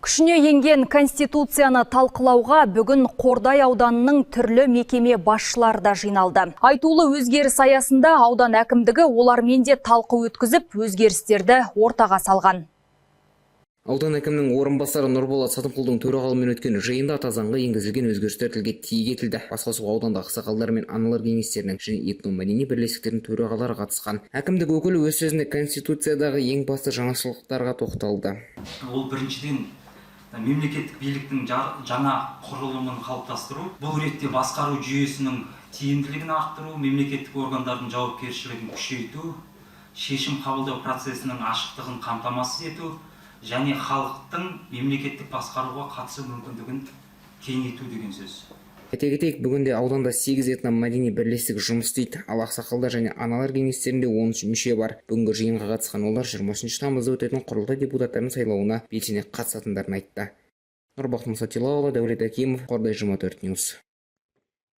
Күшіне енген конституцияны талқылауға бүгін Қордай ауданының түрлі мекеме басшылары да жиналды. Айтулы өзгеріс аясында аудан әкімдігі олармен де талқы өткізіп, өзгерістерді ортаға салған. Аудан әкімінің орынбасары Нұрболат Сатымқұлдың төрағалымен өткен жиында ата заңға енгізілген өзгерістер тілге тиек етілді. Басқосуға аудандағы ақсақалдар мен аналар кеңестерінің және этномәдени бірлестіктердің төрағалары қатысқан. Әкімдік өкілі өз сөзінде конституциядағы ең басты жаңашылдықтарға тоқталды. Ол біріншіден мемлекеттік биліктің жаңа құрылымын қалыптастыру, бұл ретте басқару жүйесінің тиімділігін арттыру, мемлекеттік органдардың жауапкершілігін күшейту, шешім қабылдау процесінің ашықтығын қамтамасыз ету және халықтың мемлекеттік басқаруға қатысу мүмкіндігін кеңейту деген сөз. Айта кетейік, бүгінде ауданда 8 этномәдени бірлестік жұмыс істейді, ал ақсақалдар және аналар кеңестерінде 13 мүше бар. Бүгінгі жиынға қатысқан олар 23 тамызда өтетін құрылтай депутаттарының сайлауына белсене қатысатындарын айтты. Нұрбақыт Мұсатилауұлы, Дәулет Әкимов, Қордай 24 Ньюс.